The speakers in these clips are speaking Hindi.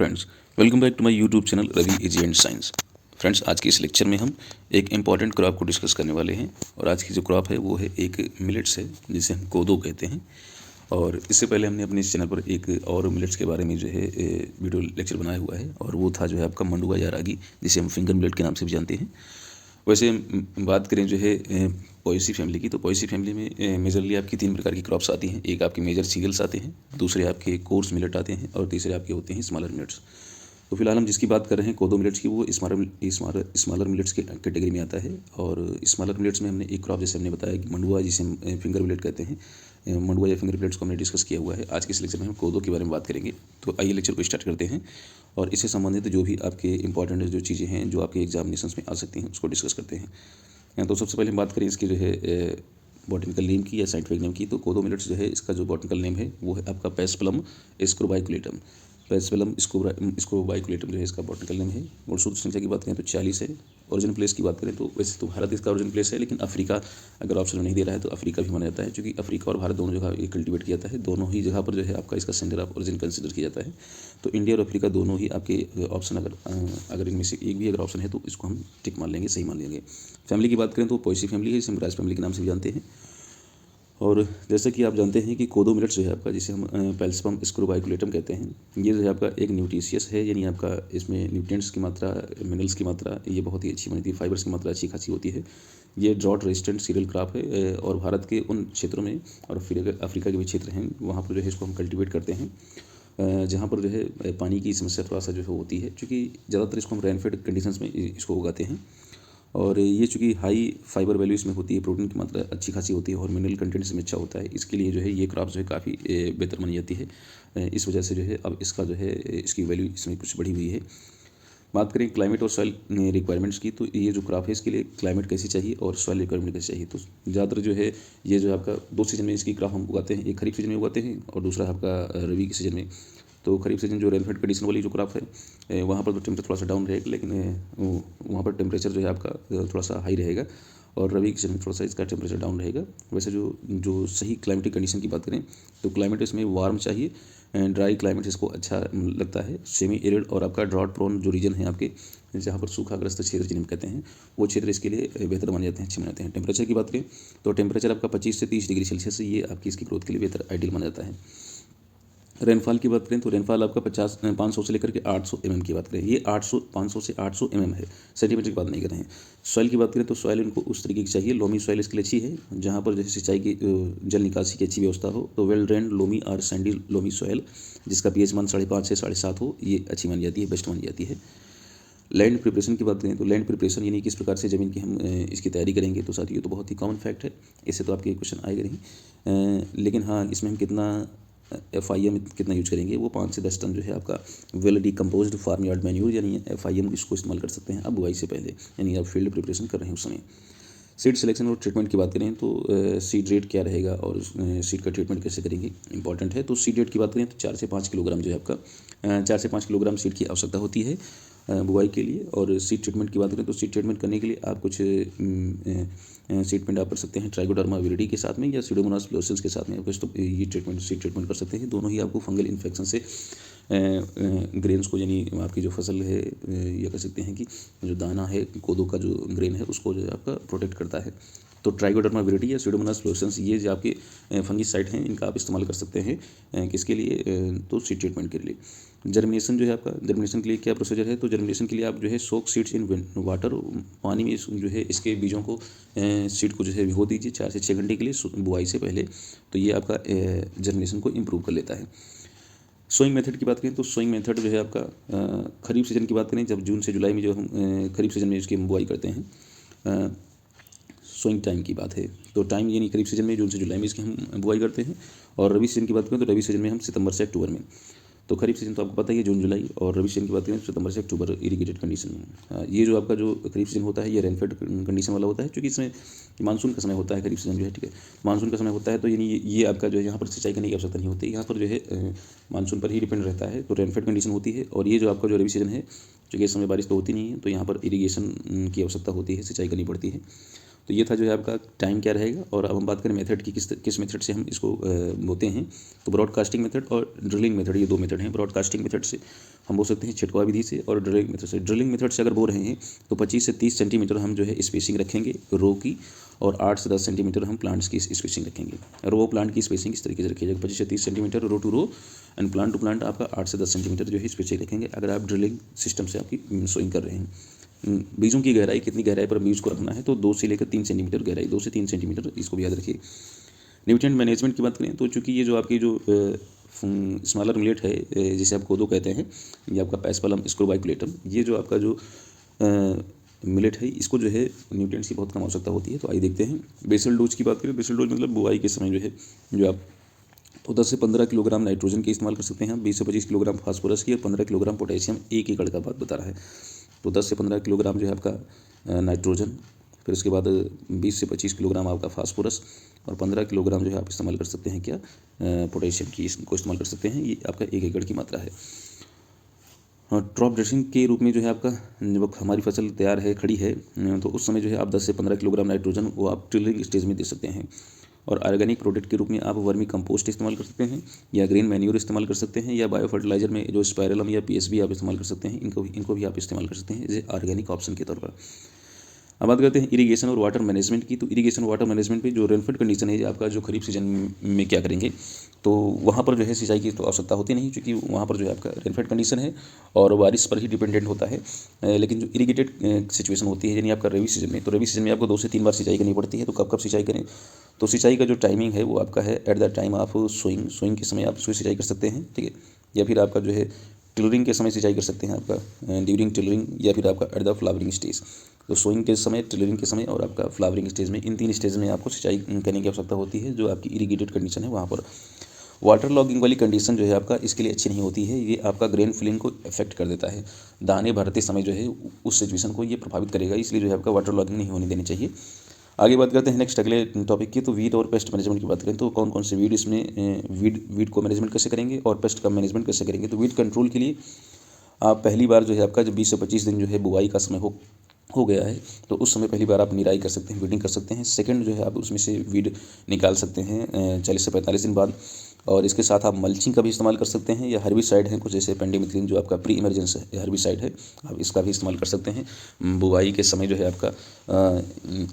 Friends, welcome back to my YouTube channel Ravi easy and science. Friends, आज के इस लेक्चर में हम एक इम्पॉर्टेंट क्रॉप को डिस्कस करने वाले हैं और आज की जो क्रॉप है वो है एक मिलेट्स है जिसे हम कोदो कहते हैं। और इससे पहले हमने अपने इस चैनल पर एक और मिलेट्स के बारे में जो है वीडियो लेक्चर बनाया हुआ है और वो था जो है आपका मंडुआ या रागी, जिसे हम फिंगर मिलेट के नाम से भी जानते हैं। वैसे हम बात करें जो है पोएसी फैमिली की, तो पोएसी फैमिली में मेजरली आपकी 3 प्रकार की क्रॉप्स आती हैं। एक आपके मेजर सीरियल्स आते हैं, दूसरे आपके कोर्स मिलेट आते हैं और तीसरे आपके होते हैं स्मॉलर मिलेट्स। तो फिलहाल हम जिसकी बात कर रहे हैं कोदो मिलेट्स की, वो स्मॉलर मिलेट्स के कैटेगरी में आता है। और स्मॉलर मिलेट्स में हमने एक क्रॉप जैसे हमने बताया कि मंडुआ, जिसे हम फिंगर मिलेट कहते हैं, मंडुआ या फिंगर मिलेट्स को हमने डिस्कस किया हुआ है। आज के इस लेक्चर में हम कोदो के बारे में बात करेंगे। तो आइए लेक्चर को स्टार्ट करते हैं और इससे संबंधित जो भी आपके इंपॉर्टेंट जो चीज़ें हैं जो आपके एग्जामिनेशन में आ सकती हैं उसको डिस्कस करते हैं। तो सबसे पहले हम बात करें इसकी जो है बॉटनिकल नेम की या साइंटिफिक नेम की। तो कोदो मिलेट्स जो है इसका जो बॉटनिकल नेम है वो है आपका पेस्पलम स्क्रोबाइकुलेटम। पेस्पलम स्क्रोबाइकुलेटम जो है इसका बॉटनिकल नेम है। और शुद्ध संख्या की बात करें तो 40 है। ओरिजिन प्लेस की बात करें तो वैसे तो भारत इसका ओरिजिन प्लेस है, लेकिन अफ्रीका अगर ऑप्शन में नहीं दे रहा है तो अफ्रीका भी माना जाता है, क्योंकि अफ्रीका और भारत दोनों जगह ये कल्टीवेट किया जाता है। दोनों ही जगह पर जो है आपका इसका सेंटर ऑफ ओरिजिन कंसिडर किया जाता है। तो इंडिया और अफ्रीका दोनों ही आपके ऑप्शन अगर इनमें से एक भी अगर ऑप्शन है तो इसको हम टिक मान लेंगे, सही मान लेंगे। फैमिली की बात करें तो पोएसी फैमिली है, जिसे हम राइस फैमिली के नाम से भी जानते हैं। और जैसे कि आप जानते हैं कि कोदो मिलेट्स जो है आपका, जिसे हम पेस्पलम स्क्रोबाइकुलेटम कहते हैं, ये जो है आपका एक न्यूट्रिशियस है, यानी आपका इसमें न्यूट्रिएंट्स की मात्रा, मिनरल्स की मात्रा ये बहुत ही अच्छी बनती है, फाइबर्स की मात्रा अच्छी खासी होती है। ये ड्रॉट रेजिस्टेंट सीरियल क्रॉप है और भारत के उन क्षेत्रों में और अफ्रीका के भी क्षेत्र हैं वहाँ पर जो है इसको हम कल्टीवेट करते हैं जहाँ पर जो है पानी की समस्या थोड़ा सा जो है होती है, क्योंकि ज़्यादातर इसको हम रेनफेड कंडीशंस में इसको उगाते हैं। और ये चूँकि हाई फाइबर वैल्यू इसमें होती है, प्रोटीन की मात्रा अच्छी खासी होती है और मिनरल कंटेंट इसमें अच्छा होता है, इसके लिए जो है ये क्रॉप जो है काफ़ी बेहतर मानी जाती है। इस वजह से जो है अब इसका जो है इसकी वैल्यू इसमें कुछ बढ़ी हुई है। बात करें क्लाइमेट और सॉइल रिक्वायरमेंट्स की, तो ये जो क्रॉप है इसके लिए क्लाइमेट कैसी चाहिए और सॉइल रिक्वायरमेंट कैसी चाहिए। तो ज़्यादातर जो है ये जो आपका 2 सीजन में इसकी क्रॉप हम उगाते हैं, एक खरीफ सीजन में उगाते हैं और दूसरा आपका रबी के सीजन में। तो खरीफ सीजन जो रेनफेड कंडीशन वाली जो क्रॉप है वहाँ पर तो टेम्परेचर थोड़ा सा डाउन रहेगा, लेकिन वहाँ पर टेम्परेचर जो है आपका थोड़ा सा हाई रहेगा और रबी के सीजन में थोड़ा सा इसका टेम्परेचर डाउन रहेगा। वैसे जो सही क्लाइमेटिक कंडीशन की बात करें तो क्लाइमेट इसमें वार्म चाहिए, ड्राई क्लाइमेट इसको अच्छा लगता है, सेमी एरिड और आपका ड्रॉट प्रोन जो रीजन है आपके, जहाँ पर सूखाग्रस्त क्षेत्र जिन्हें कहते हैं, वो क्षेत्र इसके लिए बेहतर माने जाते हैं, अच्छे माने जाते हैं। टेम्परेचर की बात करें तो टेम्परेचर आपका 25 से 30 डिग्री सेल्सियस ये आपकी इसकी ग्रोथ के लिए बेहतर आइडियल माना जाता है। रेनफॉल की बात करें तो रेनफॉल आपका 500 से लेकर के 800 mm की बात करें, ये 500 से 800 mm है, सेंटीमीटर की बात नहीं कर रहे हैं। सॉइल की बात करें तो सॉइल इनको उस तरीके की चाहिए, लोमी सॉइल इसके लिए अच्छी है, जहाँ पर जैसे सिंचाई की जल निकासी की अच्छी व्यवस्था हो। तो वेल ड्रेन्ड लोमी और सैंडी लोमी सॉइल जिसका pH मान 5.5 से 7.5 हो, ये अच्छी मानी जाती है, बेस्ट मानी जाती है। लैंड प्रिपरेशन की बात करें तो लैंड प्रिपरेशन यानी किस प्रकार से ज़मीन की हम इसकी तैयारी करेंगे, तो साथियों ये तो बहुत ही कॉमन फैक्ट है, इससे तो आपके क्वेश्चन आएगा नहीं। लेकिन हाँ, इसमें हम कितना FIM कितना यूज करेंगे, वो 5 से 10 टन जो है आपका well decomposed farm yard manure यानी FIM इसको इस्तेमाल कर सकते हैं आप बुआई से पहले, यानी आप फील्ड प्रिपरेशन कर रहे हैं उस समय। सीड सिलेक्शन और ट्रीटमेंट की बात करें तो सीड रेट क्या रहेगा और सीड का ट्रीटमेंट कैसे करेंगे, इंपॉर्टेंट है। तो सीड रेट की बात करें तो 4 से 5 किलोग्राम जो है आपका 4 से 5 किलोग्राम सीड की आवश्यकता होती है बुआई के लिए। और सीड ट्रीटमेंट की बात करें तो सीड ट्रीटमेंट करने के लिए आप कुछ सीड पेंट आप कर सकते हैं ट्राइकोडर्मा विरिडी के साथ में या सीडोमोनास फ्लोरेसेंस के साथ में, कुछ तो ये सीड ट्रीटमेंट कर सकते हैं। दोनों ही आपको फंगल इन्फेक्शन से ग्रेन्स को, यानी आपकी जो फसल है या कह सकते हैं कि जो दाना है कोदो का जो ग्रेन है उसको जो है आपका प्रोटेक्ट करता है। तो ट्राइकोडर्मा विरिडी या सीडोमोनास फ्लोरेसेंस ये जो आपके फंगिसाइड हैं, इनका आप इस्तेमाल कर सकते हैं किसके लिए, तो सीड ट्रीटमेंट के लिए। जर्मिनेशन जो है आपका, जर्मिनेशन के लिए क्या प्रोसीजर है, तो जर्मिनेशन के लिए आप जो है सोक सीड्स इन वाटर, पानी में जो है इसके बीजों को सीड को जो है भिगो दीजिए 4 से 6 घंटे के लिए बुआई से पहले, तो ये आपका जर्मिनेशन को इम्प्रूव कर लेता है। सोइंग मेथड की बात करें तो सोइंग मेथड जो है आपका खरीफ सीजन की बात करें, जब जून से जुलाई में जो हम खरीफ सीजन में इसकी हम बुआई करते हैं, सोइंग टाइम की बात है, तो टाइम यानी खरीफ सीजन में जून से जुलाई में इसकी हम बुआई करते हैं। और रबी सीजन की बात करें तो रबी सीजन में हम सितंबर से अक्टूबर में। तो खरीफ सीजन तो आपको पता ही है जून जुलाई, और रबी सीजन की बात करें तो सितंबर से अक्टूबर इरीगेटेड कंडीशन में। ये जो आपका जो खरीफ सीजन होता है ये रेनफेड कंडीशन वाला होता है, क्योंकि इसमें मानसून का समय होता है, खरीफ सीजन जो है, ठीक है, मानसून का समय होता है। तो यानी ये आपका जो है यहाँ पर सिंचाई करने की आवश्यकता नहीं होती, यहाँ पर जो है मानसून पर ही डिपेंड रहता है, तो रेनफेड कंडीशन होती है। और ये जो आपका जो रबी सीजन है, चूँकि इस समय बारिश तो होती नहीं है, तो यहाँ पर इरीगेशन की आवश्यकता होती है, सिंचाई करनी पड़ती है। तो ये था जो है आपका टाइम क्या रहेगा। और अब हम बात करें मेथड की, किस मेथड से हम इसको बोते हैं। तो ब्रॉडकास्टिंग मेथड और ड्रिलिंग मेथड, ये दो मेथड हैं। ब्रॉडकास्टिंग मेथड से हम बोल सकते हैं छिटकाव विधि से, और ड्रिलिंग मेथड से। ड्रिलिंग मेथड से अगर बो रहे हैं तो 25 से 30 सेंटीमीटर हम जो है स्पेसिंग रखेंगे रो की, और 8 से 10 सेंटीमीटर हम प्लांट्स की स्पेसिंग रखेंगे। रो प्लांट की स्पेसिंग इस तरीके से रखिएगा, 25 से 30 centimetre row to row, and plant to plant आपका 8 से 10 सेंटीमीटर जो है स्पेसिंग रखेंगे, अगर आप ड्रिलिंग सिस्टम से आपकी सोइंग कर रहे हैं। बीजों की गहराई, कितनी गहराई पर बीज को रखना है, तो 2 से लेकर 3 सेंटीमीटर गहराई, 2 से 3 सेंटीमीटर, इसको भी याद रखिए। न्यूट्रिएंट मैनेजमेंट की बात करें तो चूँकि ये जो आपकी जो स्मॉलर मिलेट है, जिसे आप कोदो कहते हैं, ये आपका पैस्पलम स्क्रोबाइकुलेटम, ये जो आपका जो मिलेट है, इसको जो है न्यूट्रिएंट्स की बहुत कम आवश्यकता होती है। तो आइए देखते हैं बेसल डोज की बात करें। बेसल डोज मतलब बुआई के समय जो है जो आप तो 10 से 15 किलोग्राम नाइट्रोजन के इस्तेमाल कर सकते हैं, 20 से 25 किलोग्राम फास्फोरस की, और 15 किलोग्राम पोटेशियम 1 एकड़ का बात बता रहा है। तो 10 से 15 किलोग्राम जो है आपका नाइट्रोजन, फिर उसके बाद 20 से 25 किलोग्राम आपका फास्फोरस, और 15 किलोग्राम जो है आप इस्तेमाल कर सकते हैं क्या, पोटेशियम की, इसको इस्तेमाल कर सकते हैं। ये आपका 1 एकड़ की मात्रा है। ड्रॉप ड्रेसिंग के रूप में जो है आपका जब हमारी फसल तैयार है, खड़ी है, तो उस समय जो है आप 10 से 15 किलोग्राम नाइट्रोजन वो आप टिलरिंग स्टेज में दे सकते हैं। और ऑर्गेनिक प्रोडक्ट के रूप में आप वर्मी कंपोस्ट इस्तेमाल कर सकते हैं, या ग्रीन मैन्यूर इस्तेमाल कर सकते हैं, या बायो फर्टिलाइजर में जो स्पायरलम या पीएसबी आप इस्तेमाल कर सकते हैं। इनको भी आप इस्तेमाल कर सकते हैं जैसे ऑर्गेनिक ऑप्शन के तौर पर। अब बात करते हैं इरिगेशन और वाटर मैनेजमेंट की। तो इरिगेशन वाटर मैनेजमेंट पे जो रेनफेड कंडीशन है आपका, जो खरीफ सीजन में क्या करेंगे, तो वहाँ पर जो है सिंचाई की तो आवश्यकता होती नहीं, क्योंकि वहाँ पर जो है आपका रेनफेड कंडीशन है और बारिश पर ही डिपेंडेंट होता है। लेकिन जो इरिगेटेड सिचुएशन होती है, यानी आपका रबी सीजन में, तो रबी सीजन में आपको 2 से 3 बार सिंचाई करनी पड़ती है। तो कब कब सिंचाई करें, तो सिंचाई का जो टाइमिंग है वो आपका है at the time of sowing के समय आप उसको सिंचाई कर सकते हैं, ठीक है। या फिर आपका जो है टिलरिंग के समय सिंचाई कर सकते हैं आपका ड्यूरिंग टिलरिंग, या फिर आपका एट द फ्लावरिंग स्टेज। तो सोइंग के समय, टिलरिंग के समय और आपका फ्लावरिंग स्टेज में, इन 3 स्टेज में आपको सिंचाई करने की आवश्यकता होती है जो आपकी इरिगेटेड कंडीशन है वहाँ पर। वाटर लॉगिंग वाली कंडीशन जो है आपका इसके लिए अच्छी नहीं होती है, ये आपका ग्रेन फिलिंग को इफेक्ट कर देता है। दाने भरते समय जो है उस सिचुएशन को ये प्रभावित करेगा, इसलिए जो है आपका वाटर लॉगिंग नहीं होने देनी चाहिए। आगे बात करते हैं नेक्स्ट अगले टॉपिक की। तो वीड और पेस्ट मैनेजमेंट की बात करें तो कौन कौन से वीड इसमें वीड को मैनेजमेंट कैसे करेंगे और पेस्ट का मैनेजमेंट कैसे करेंगे। तो वीड कंट्रोल के लिए आप पहली बार जो है आपका जब 20 से 25 दिन जो है बुआई का समय हो गया है, तो उस समय पहली बार आप निराई कर सकते हैं, वीडिंग कर सकते हैं। सेकंड जो है आप उसमें से वीड निकाल सकते हैं 40 से 45 दिन बाद। और इसके साथ आप मल्चिंग का भी इस्तेमाल कर सकते हैं, या हर्बिसाइड है कुछ जैसे पेंडिमिथलिन जो आपका प्री इमरजेंस हर्बिसाइड है, आप इसका भी इस्तेमाल कर सकते हैं। बुआई के समय जो है आपका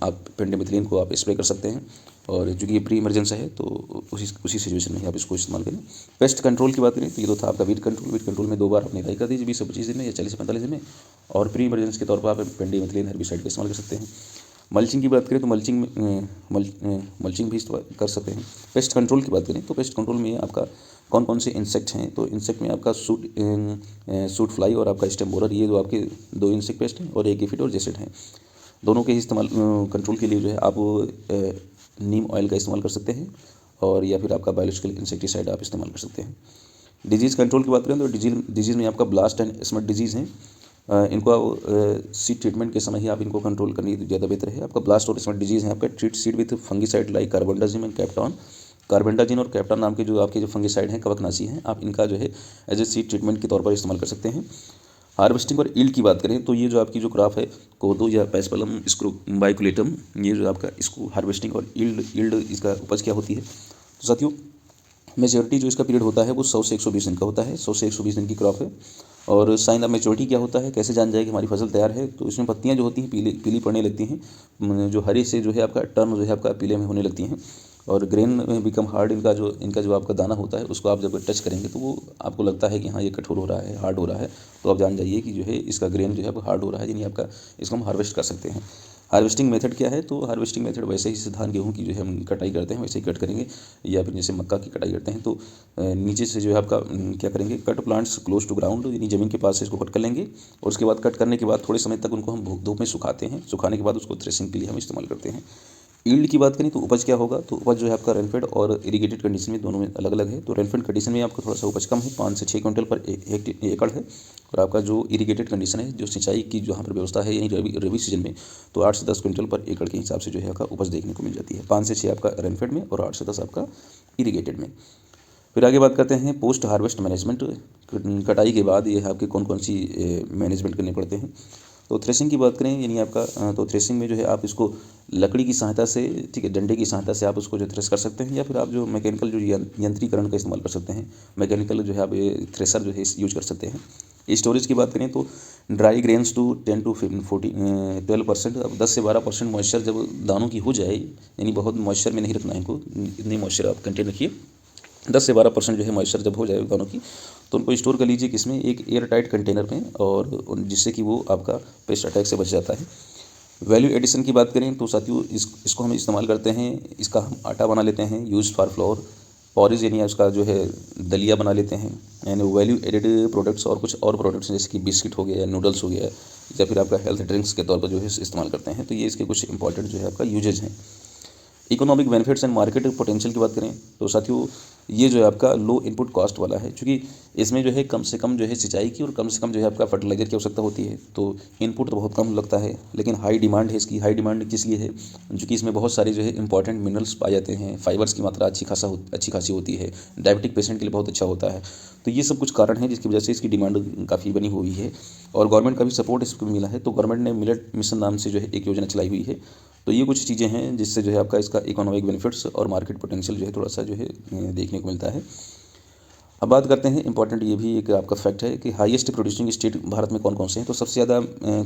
आप पेंडिमिथलिन को आप स्प्रे कर सकते हैं, और चूँकि ये प्री इमरजेंस है तो उसी सिचुएशन में आप इसको इस्तेमाल करें। पेस्ट कंट्रोल की बात करें तो ये तो था आपका वीड कंट्रोल। वीड कंट्रोल में 2 बार आप निराई कर दीजिए 20 से 25 दिन में या 40 से 45 दिन में, और प्री इमरजेंस के तौर पर आप पेंडिमिथलिन हर्बिसाइड का इस्तेमाल कर सकते हैं। मल्चिंग की बात करें तो मल्चिंग भी इस्तेमाल कर सकते हैं। पेस्ट कंट्रोल की बात करें तो पेस्ट कंट्रोल में आपका कौन कौन से इंसेक्ट हैं, तो इंसेक्ट में आपका सूट फ्लाई और आपका स्टेम बोरर, ये जो आपके 2 इंसेक्ट पेस्ट हैं, और एक एफिड और जेसिड हैं। दोनों के इस्तेमाल कंट्रोल के लिए जो है आप नीम ऑयल का इस्तेमाल कर सकते हैं, और या फिर आपका बायोलॉजिकल इंसेक्टिसाइड आप इस्तेमाल कर सकते हैं। डिजीज़ कंट्रोल की बात करें तो डिजीज़ में आपका ब्लास्ट एंड स्मट डिजीज़ हैं। इनको सीड ट्रीटमेंट के समय ही आप इनको कंट्रोल करनी ज़्यादा बेहतर है। आपका ब्लास्ट और स्मट डिजीज़ है आपका treat seed with fungicide like carbendazim and captan. Carbendazim और कैप्टॉन नाम के जो आपके जो फंगिसाइड हैं, कवकनाशी हैं, आप इनका जो है एज ए सीड ट्रीटमेंट के तौर पर इस्तेमाल कर सकते हैं। हार्वेस्टिंग और ईल्ड की बात करें तो ये जो आपकी जो क्रॉप है कोदो या पैस्पलम स्क्रोबाइकुलेटम, ये जो आपका इसको हार्वेस्टिंग और ईल्ड इसका उपज क्या होती है। तो साथियों मेच्योरिटी जो इसका पीरियड होता है वो 100 से 120 दिन का होता है। 100 से 120 दिन की क्रॉप है। और साइन ऑफ मेच्योरिटी क्या होता है, कैसे जान जाए कि हमारी फसल तैयार है, तो इसमें पत्तियां जो होती हैं पीली पड़ने लगती हैं, जो हरे से जो है आपका टर्न जो है आपका पीले में होने लगती हैं, और ग्रेन में बिकम हार्ड। इनका जो आपका दाना होता है उसको आप जब टच करेंगे तो वो आपको लगता है कि हाँ ये कठोर हो रहा है, हार्ड हो रहा है, तो आप जान जाइए कि जो है इसका ग्रेन जो है हार्ड हो रहा है, यानी आपका इसको हम हार्वेस्ट कर सकते हैं। हार्वेस्टिंग मेथड क्या है, तो हार्वेस्टिंग मेथड वैसे ही धान गेहूँ की जो है हम कटाई करते हैं वैसे ही कट करेंगे, या फिर जैसे मक्का की कटाई करते हैं तो नीचे से जो है आपका क्या करेंगे, cut plants close to ground, यानी ज़मीन के पास से इसको कट कर लेंगे, और उसके बाद कट करने के बाद थोड़े समय तक उनको हम धूप में सुखाते हैं। सुखाने के बाद उसको थ्रेसिंग के लिए हम इस्तेमाल करते हैं। ईल्ड की बात करें तो उपज क्या होगा, तो उपज जो है आपका रेनफेड और इरिगेटेड कंडीशन में दोनों में अलग अलग है। तो रेनफेड कंडीशन में आपका थोड़ा सा उपज कम है, 5 से 6 क्विंटल पर एकड़ है। और आपका जो इरिगेटेड कंडीशन है, जो सिंचाई की जहाँ पर व्यवस्था है, यानी रबी सीजन में, तो 8 से 10 क्विंटल पर एकड़ के हिसाब से जो है आपका उपज देखने को मिल जाती है। 5 से 6 आपका रेनफेड में और 8 से 10 आपका इरिगेटेड में। फिर आगे बात करते हैं पोस्ट हार्वेस्ट मैनेजमेंट। कटाई के बाद ये आपके कौन कौन सी मैनेजमेंट करने पड़ते हैं। तो थ्रेसिंग की बात करें यानी आपका तो थ्रेसिंग में जो है आप इसको लकड़ी की सहायता से, ठीक है, डंडे की सहायता से आप उसको जो थ्रेस कर सकते हैं, या फिर आप जो मैकेनिकल जो यंत्रीकरण का इस्तेमाल कर सकते हैं, मैकेनिकल जो है आप थ्रेसर जो है यूज कर सकते हैं। स्टोरेज की बात करें तो ड्राई ग्रेन्स टू 10 to 12%, अब 10 से 12% मॉइस्चर जब दानों की हो जाए, यानी बहुत मॉइस्चर में नहीं रखना है इनको, इतनी मॉइस्चर आप कंटेन रखिए, 10 से 12% जो है मॉइस्चर जब हो जाए दानों की, तो उनको स्टोर कर लीजिए किसमें, एक एयर टाइट कंटेनर में, और जिससे कि वो आपका पेस्ट अटैक से बच जाता है। वैल्यू एडिशन की बात करें तो साथियों इसको हम इस्तेमाल करते हैं, इसका हम आटा बना लेते हैं, यूज फॉर फ्लोर, पॉरिज यानी उसका जो है दलिया बना लेते हैं, यानी वैल्यू एडेड प्रोडक्ट्स और कुछ और प्रोडक्ट्स जैसे कि बिस्किट हो गया, नूडल्स हो गया, या फिर आपका हेल्थ ड्रिंक्स के तौर पर जो है इस्तेमाल करते हैं। तो ये इसके कुछ इंपॉर्टेंट जो है आपका यूजेज हैं। Economic benefits and market potential की बात करें तो साथियों ये जो है आपका लो इनपुट कॉस्ट वाला है, क्योंकि इसमें जो है कम से कम जो है सिंचाई की और कम से कम जो है आपका फर्टिलाइजर की आवश्यकता होती है, तो इनपुट तो बहुत कम लगता है, लेकिन हाई डिमांड है इसकी। हाई डिमांड किस लिए है, क्योंकि इसमें बहुत सारे जो है इंपॉर्टेंट मिनरल्स पाए जाते हैं, फाइबर्स की मात्रा अच्छी खासी होती है, डायबिटिक पेशेंट के लिए बहुत अच्छा होता है। तो ये सब कुछ कारण है जिसकी वजह से इसकी डिमांड काफ़ी बनी हुई है, और गवर्नमेंट का भी सपोर्ट इसको मिला है। तो गवर्नमेंट ने मिलेट मिशन नाम से जो है एक योजना चलाई हुई है। तो ये कुछ चीज़ें हैं जिससे जो है आपका इसका इकोनॉमिक बेनिफिट्स और मार्केट पोटेंशियल जो है थोड़ा सा जो है देखने को मिलता है। अब बात करते हैं, इंपॉर्टेंट ये भी एक आपका फैक्ट है कि हाईएस्ट प्रोड्यूसिंग स्टेट भारत में कौन कौन से हैं। तो सबसे ज़्यादा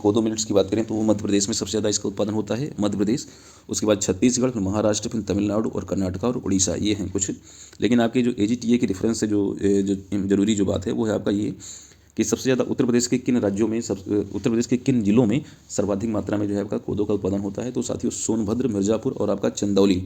कोदो मिलेट्स की बात करें तो वो मध्य प्रदेश में सबसे ज़्यादा इसका उत्पादन होता है, मध्य प्रदेश, उसके बाद छत्तीसगढ़, फिर महाराष्ट्र, फिर तमिलनाडु और कर्नाटका और उड़ीसा, ये हैं कुछ। लेकिन आपके जो AGTA की रेफरेंस से जो जरूरी जो बात है वो है आपका ये कि सबसे ज़्यादा उत्तर प्रदेश के किन राज्यों में, उत्तर प्रदेश के किन जिलों में सर्वाधिक मात्रा में जो है आपका कोदो का उत्पादन होता है। तो साथियों सोनभद्र, मिर्ज़ापुर और आपका चंदौली,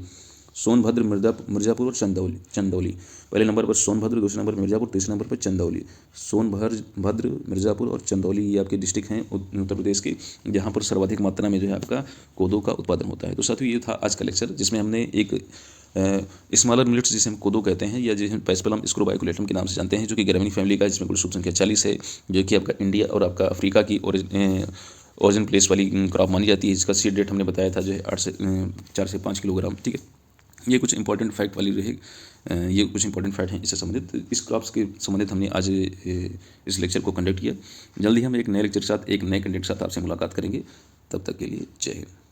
सोनभद्र, मिर्ज़ापुर और चंदौली। पहले नंबर पर सोनभद्र, दूसरे नंबर पर मिर्ज़ापुर, तीसरे नंबर पर चंदौली। सोनभद्र, मिर्ज़ापुर और चंदौली ये आपके डिस्ट्रिक्ट हैं उत्तर प्रदेश के, जहाँ पर सर्वाधिक मात्रा में जो है आपका कोदो का उत्पादन होता है। तो साथियों ये था आज का लेक्चर, जिसमें हमने एक स्मॉलर मिलेट्स जिसे हम कोदो कहते हैं, या जिसे पैस्पलम स्क्रोबाइकुलेटम के नाम से जानते हैं, जो कि ग्रामीण फैमिली का है, जिसमें कुल शुभ संख्या 40 है, जो कि आपका इंडिया और आपका अफ्रीका की ओरिजिन प्लेस वाली क्रॉप मानी जाती है, जिसका सीड रेट हमने बताया था जो है 4 से 5 किलोग्राम। ठीक है, ये कुछ इंपॉर्टेंट फैक्ट वाली रहे, ये कुछ इंपॉर्टेंट फैक्ट हैं इससे संबंधित, इस क्रॉप्स के संबंधित हमने आज इस लेक्चर को कंडक्ट किया। जल्दी हम एक नए लेक्चर के साथ, एक नए कंटेंट के साथ आपसे मुलाकात करेंगे। तब तक के लिए जय हिंद।